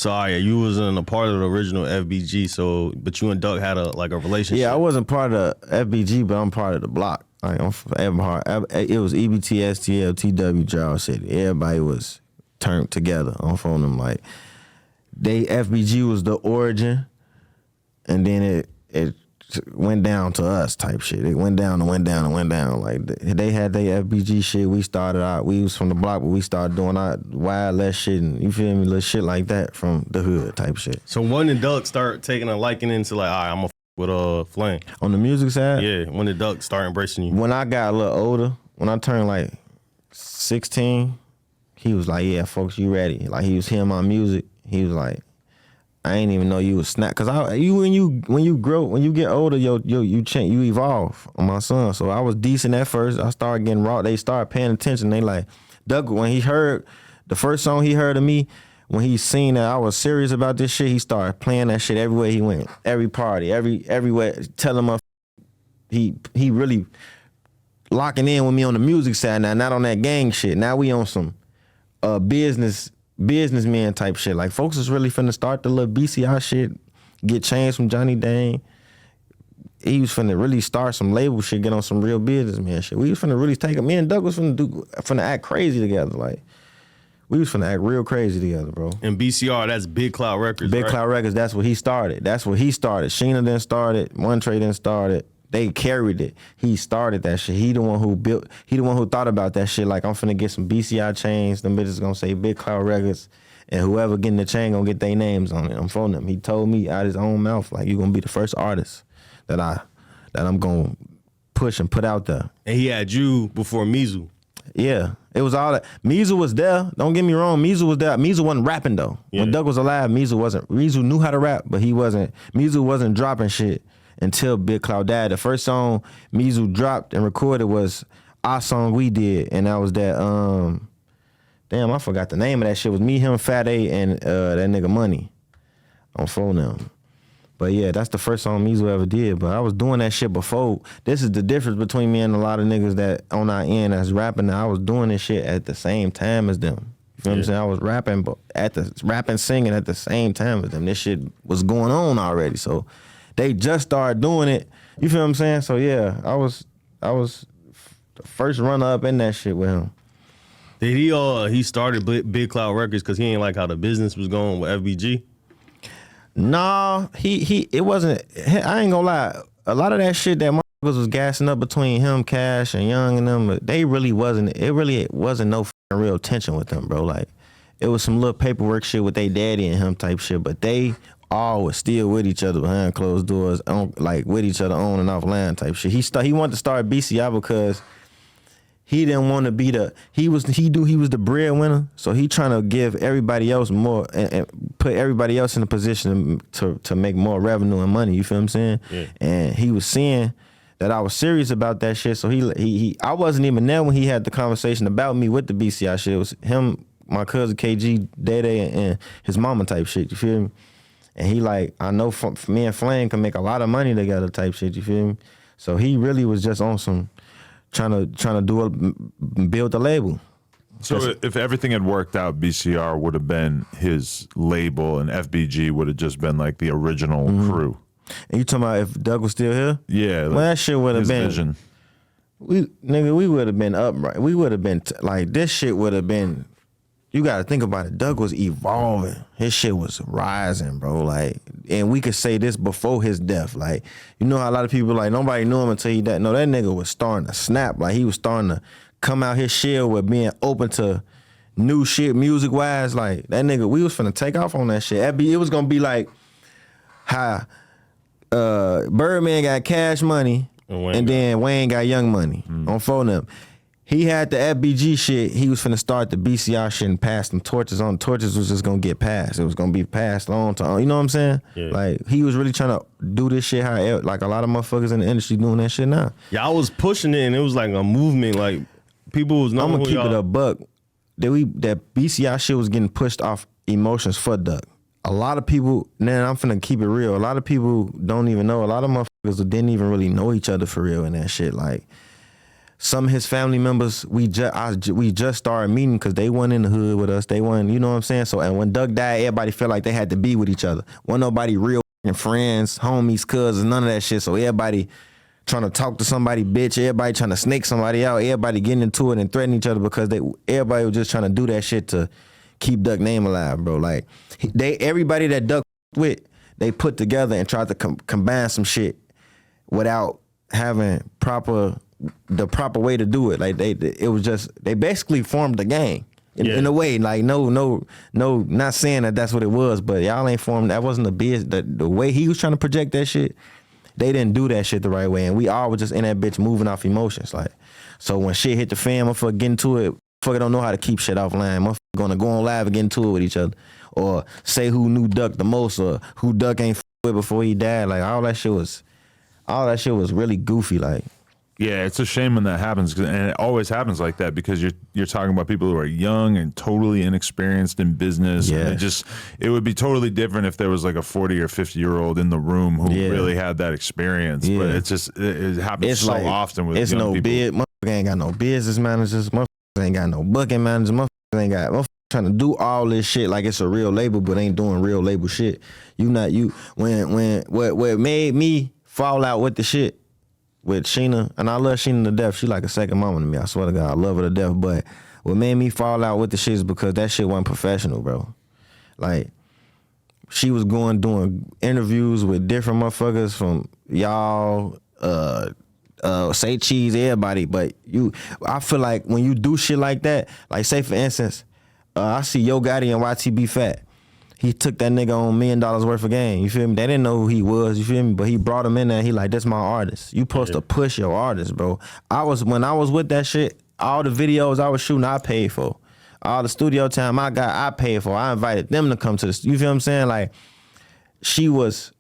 So you wasn't a part of the original FBG. So, but you and Duck had a relationship. Yeah, I wasn't part of FBG, but I'm part of the block. Like I'm from Everhart. It was EBT, STL, TW, Jarrell City. Everybody was turned together on phone them. Like FBG was the origin, and then it went down to us type shit. It went down and went down and went down. Like they had their FBG shit. We started out. We was from the block, but we started doing our wild less shit and you feel me, little shit like that from the hood type shit. So when did Duck start taking a liking into like, all right, I'm gonna with Flame on the music side? Yeah. When did Duck start embracing you? When I got a little older, when I turned like 16, he was like, "Yeah, folks, you ready?" Like he was hearing my music. He was like, I ain't even know you was snap, cause when you get older, you change, you evolve on my son. So I was decent at first. I started getting raw. They started paying attention. They like Doug, when he heard the first song he heard of me, when he seen that I was serious about this shit, he started playing that shit everywhere he went, every party, everywhere. Telling him he really locking in with me on the music side now, not on that gang shit. Now we on some businessman type shit. Like folks is really finna start the little BCI shit, get changed from Johnny Dang. He was finna really start some label shit, get on some real businessman shit. We was finna really take it. Me and Doug was finna act crazy together. Like we was finna act real crazy together, bro. And BCR, that's Big Cloud Records. Big right? Cloud Records, that's what he started. Sheena then started. One Trey then started. They carried it. He started that shit. He the one who thought about that shit. Like, I'm finna get some BCI chains. Them bitches gonna say Big Cloud Records. And whoever getting the chain gonna get their names on it. I'm phoning him. He told me out his own mouth, like, you gonna be the first artist that I'm gonna push and put out there. And he had you before Mizu. Yeah. It was all that. Mizu was there. Don't get me wrong. Mizu was there. Mizu wasn't rapping, though. Yeah. When Doug was alive, Mizu knew how to rap, but Mizu wasn't dropping shit until Big Cloud died. The first song Mizu dropped and recorded was our song we did, and that was that, damn, I forgot the name of that shit. It was me, him, Fat A, and that nigga Money on phone now. But yeah, that's the first song Mizu ever did. But I was doing that shit before. This is the difference between me and a lot of niggas that on our end that's rapping. I was doing this shit at the same time as them. You feel what I'm saying? I was rapping, singing at the same time as them. This shit was going on already. So they just started doing it. You feel what I'm saying? So yeah, I was the first runner up in that shit with him. Did he started Big Cloud Records because he ain't like how the business was going with FBG? Nah, it wasn't. I ain't gonna lie. A lot of that shit that motherfuckers was gassing up between him, Cash, and Young and them, they really wasn't. It really wasn't no real tension with them, bro. Like it was some little paperwork shit with they daddy and him type shit, but they all was still with each other behind closed doors, like with each other on and off land type shit. He wanted to start BCI because he didn't want to be he was the breadwinner, so he trying to give everybody else more and put everybody else in a position to make more revenue and money. You feel what I'm saying? Yeah. And he was seeing that I was serious about that shit, so I wasn't even there when he had the conversation about me with the BCI shit. It was him, my cousin KG, Day and his mama type shit. You feel me? And he like, I know me and Flame can make a lot of money together type shit. You feel me? So he really was just on some trying to build the label. So if everything had worked out, BCR would have been his label and FBG would have just been like the original crew. And you talking about if Doug was still here? Yeah. Well, that shit would have been. Vision. We would have been upright. We would have been like, this shit would have been. You got to think about it. Doug was evolving. His shit was rising, bro. Like, and we could say this before his death. Like, you know how a lot of people, like, nobody knew him until he died. No, that nigga was starting to snap. Like, he was starting to come out his shell with being open to new shit music-wise. Like, that nigga, we was finna take off on that shit. It was going to be like how Birdman got Cash Money and then Wayne got Young Money on phone up. He had the FBG shit. He was finna start the BCR shit and pass them torches on. Torches was just gonna get passed. It was gonna be passed on to, you know what I'm saying? Yeah. Like, he was really trying to do this shit how, like, a lot of motherfuckers in the industry doing that shit now. Yeah, I was pushing it and it was like a movement. Like, people was knowing. I'm gonna keep it a buck. That BCI shit was getting pushed off emotions for Duck. A lot of people, man, I'm finna keep it real. A lot of people don't even know. A lot of motherfuckers didn't even really know each other for real in that shit. Like, some of his family members, we just started meeting because they weren't in the hood with us. They weren't, you know what I'm saying? So, and when Duck died, everybody felt like they had to be with each other. Wasn't nobody real friends, homies, cousins, none of that shit. So everybody trying to talk to somebody, bitch. Everybody trying to snake somebody out. Everybody getting into it and threatening each other because everybody was just trying to do that shit to keep Duck name alive, bro. Like everybody that Duck with, they put together and tried to combine some shit without having the proper way to do it. Like they basically formed a gang in a way. Like no, not saying that that's what it was, but y'all ain't formed. That wasn't the way he was trying to project that shit. They didn't do that shit the right way, and we all was just in that bitch moving off emotions. Like, so when shit hit the fan, motherfucker get into it. Motherfucker don't know how to keep shit offline. Motherfucker gonna go on live and get into it with each other, or say who knew Duck the most, or who Duck ain't with before he died. Like all that shit was really goofy. Like. Yeah, it's a shame when that happens, and it always happens like that because you're talking about people who are young and totally inexperienced in business. Yeah. And it would be totally different if there was like a 40 or 50-year-old in the room who really had that experience. Yeah. But it happens so often with young people. Motherfucker ain't got no business managers. Motherfuckers ain't got no booking managers. Motherfuckers trying to do all this shit like it's a real label, but ain't doing real label shit. What made me fall out with the shit with Sheena, and I love Sheena to death. She like a second mama to me. I swear to God, I love her to death. But what made me fall out with the shit is because that shit wasn't professional, bro. Like, she was doing interviews with different motherfuckers from y'all, Say Cheese, everybody. But I feel like when you do shit like that, like say for instance, I see Yo Gotti and YTB Fat. He took that nigga on $1 million worth of game. You feel me? They didn't know who he was. You feel me? But he brought him in there. And he like, that's my artist. You supposed to push your artist, bro. When I was with that shit, all the videos I was shooting, I paid for. All the studio time I paid for. I invited them to come to this. You feel what I'm saying? Like, she was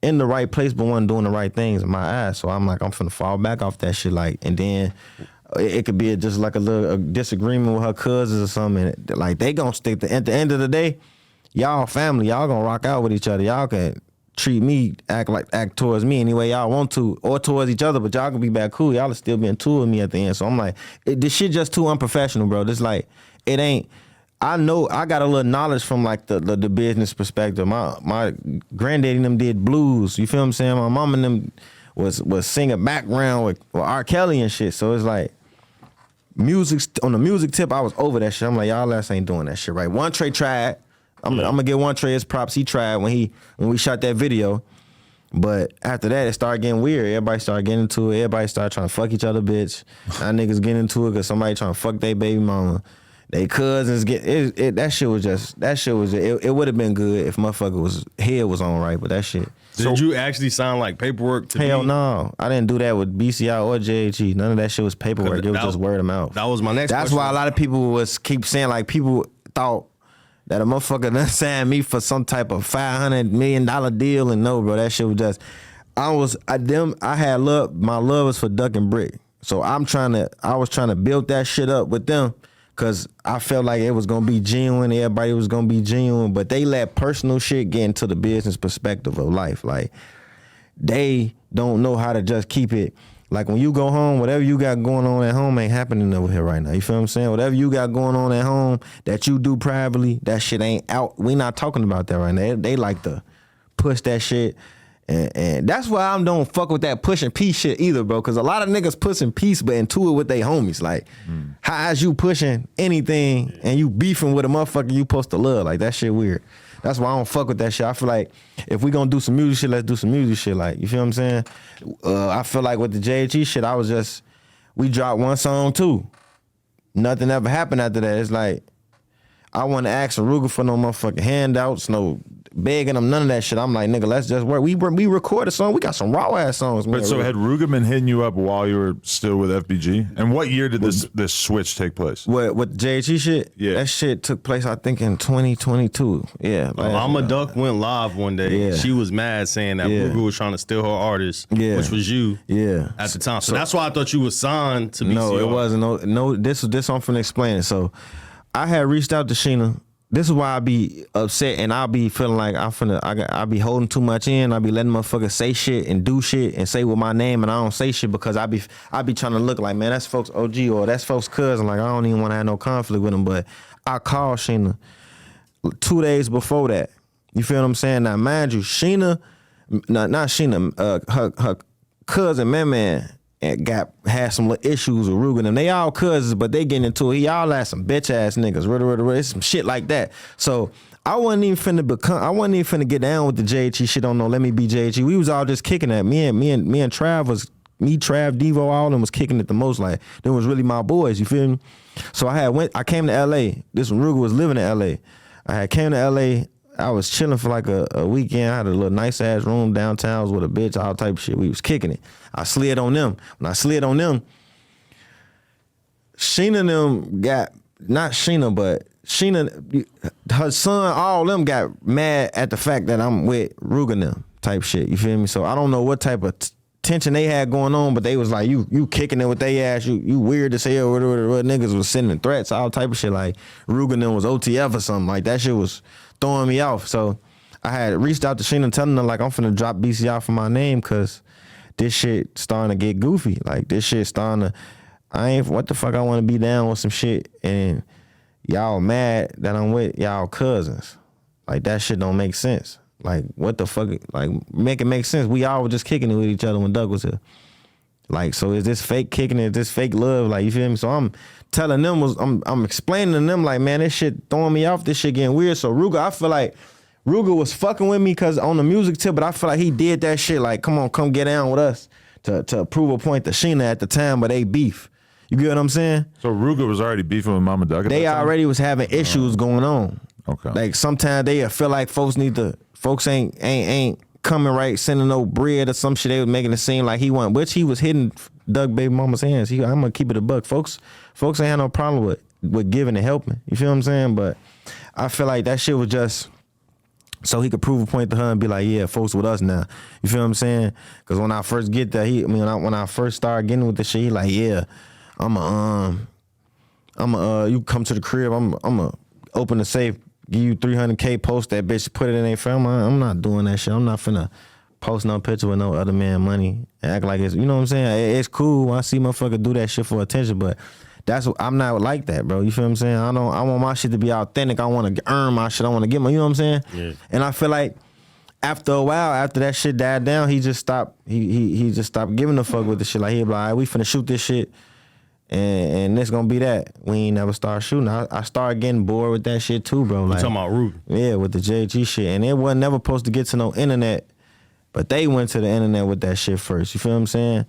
in the right place, but wasn't doing the right things in my eyes. So I'm like, I'm finna fall back off that shit. Like, and then it could be just like a disagreement with her cousins or something. Like, they gonna stick at the end of the day. Y'all family, y'all gonna rock out with each other. Y'all can treat me, act towards me any way y'all want to, or towards each other, but y'all can be back cool. Y'all will still be in tour with me at the end. So I'm like, this shit just too unprofessional, bro. This like, it ain't. I know I got a little knowledge from like the business perspective. My granddaddy and them did blues. You feel what I'm saying? My mom and them was singing background with R. Kelly and shit. So it's like, on the music tip, I was over that shit. I'm like, y'all ass ain't doing that shit right. One Trey tried. I'm gonna give One Trey his props. He tried when we shot that video, but after that it started getting weird. Everybody started getting into it. Everybody started trying to fuck each other, bitch. Now niggas getting into it because somebody trying to fuck their baby mama. They cousins get it. That shit was it would have been good if motherfucker head was on right, but that shit. Did you actually sign like paperwork to Hell no. I didn't do that with BCI or JHE. None of that shit was paperwork. It was just word of mouth. That was my next That's question. why a lot of people keep saying like people thought that a motherfucker done signed me for some type of $500 million deal, and no, bro, that shit was just. I had love. My love was for Duck and Brick, so I was trying to build that shit up with them, cause I felt like it was gonna be genuine. Everybody was gonna be genuine, but they let personal shit get into the business perspective of life. Like, they don't know how to just keep it. Like, when you go home, whatever you got going on at home ain't happening over here right now. You feel what I'm saying? Whatever you got going on at home that you do privately, that shit ain't out. We not talking about that right now. They like to push that shit. And that's why I don't fuck with that pushing peace shit either, bro. Because a lot of niggas pushing peace, but into it with they homies. Like, how is you pushing anything and you beefing with a motherfucker you supposed to love? Like, that shit weird. That's why I don't fuck with that shit. I feel like if we gonna do some music shit, let's do some music shit. Like, you feel what I'm saying? I feel like with the JHE shit, we dropped one song too. Nothing ever happened after that. It's like, I want to ask Aruga for no motherfucking handouts, no begging them, none of that shit. I'm like, nigga, let's just work. We record a song. We got some raw ass songs. Man. But so had Ruga been hitting you up while you were still with FBG? And what year did this switch take place? With JHE shit? Yeah. That shit took place, I think, in 2022. Yeah. I'm a Duck went live one day. Yeah. She was mad saying that Ruga was trying to steal her artist, which was you at the time. So that's why I thought you was signed to BCR. No, it wasn't. No, this I'm finna explain it. So I had reached out to Sheena this is why I be upset and I'll be feeling like I be holding too much in. I be letting motherfuckers say shit and do shit and say with my name and I don't say shit because I be trying to look like, man, that's folks OG or that's folks cousin. Like I don't even want to have no conflict with them. But I called Sheena 2 days before that. You feel what I'm saying? Now mind you, Sheena, not Sheena, her cousin man had some little issues with Ruger and them. They all cousins, but they getting into it. Y'all had some bitch ass niggas, it's some shit like that. So I wasn't even finna get down with the JHE shit on no let me be JHE. We was all just kicking at me and Trav Trav, Devo, all of them was kicking it the most. Like them was really my boys, you feel me? So I came to LA. This when Ruger was living in LA. I came to LA. I was chilling for like a weekend. I had a little nice ass room downtown. I was with a bitch, all type of shit. We was kicking it. I slid on them. When I slid on them, Sheena and them got, not Sheena, but Sheena, her son, all them got mad at the fact that I'm with Ruger and them type shit. You feel me? So I don't know what type of tension they had going on, but they was like, you kicking it with they ass, you weird as hell, what niggas was sending threats, all type of shit, like Ruger and them was OTF or something, like that shit was throwing me off. So I had reached out to Sheena telling her like I'm finna drop BCI for my name cause this shit starting to get goofy. Like this shit starting to, what the fuck I wanna be down with some shit and y'all mad that I'm with y'all cousins. Like that shit don't make sense. Like what the fuck, like make it make sense. We all were just kicking it with each other when Doug was here. Like, so is this fake kicking it, is this fake love? Like, you feel me? So I'm telling them, I'm explaining to them like, man, this shit throwing me off, this shit getting weird. So Ruger, I feel like Ruger was fucking with me cause on the music tip, but I feel like he did that shit like, come get down with us to prove a point to Sheena at the time, but they beef. You get what I'm saying? So Ruger was already beefing with Mama Doug at They that time? already was having issues going on. Okay. Like sometimes they feel like folks ain't coming right, sending no bread or some shit. They was making it seem like he wasn't, which he was hitting Doug baby mama's hands. I'm gonna keep it a buck. Folks ain't had no problem with giving and helping. You feel what I'm saying? But I feel like that shit was just so he could prove a point to her and be like, yeah, folks with us now. You feel what I'm saying? Because when I first get there, when I first started getting with the shit, he like, yeah, you come to the crib, I'm open the safe, give you $300K, post that bitch, put it in their phone. I'm not doing that shit. I'm not finna post no picture with no other man money and act like it's, you know what I'm saying? It's cool when I see motherfucker do that shit for attention, but I'm not like that, bro. You feel what I'm saying? I want my shit to be authentic. I want to earn my shit. I want to get my, you know what I'm saying? Yeah. And I feel like after a while, after that shit died down, he just stopped. He just stopped giving a fuck with the shit. Like he be like, all right, we finna shoot this shit. And this gonna be that. We ain't never start shooting. I started getting bored with that shit too, bro. Like, you talking about Ruger? Yeah, with the JG shit. And it wasn't never supposed to get to no internet, but they went to the internet with that shit first. You feel what I'm saying?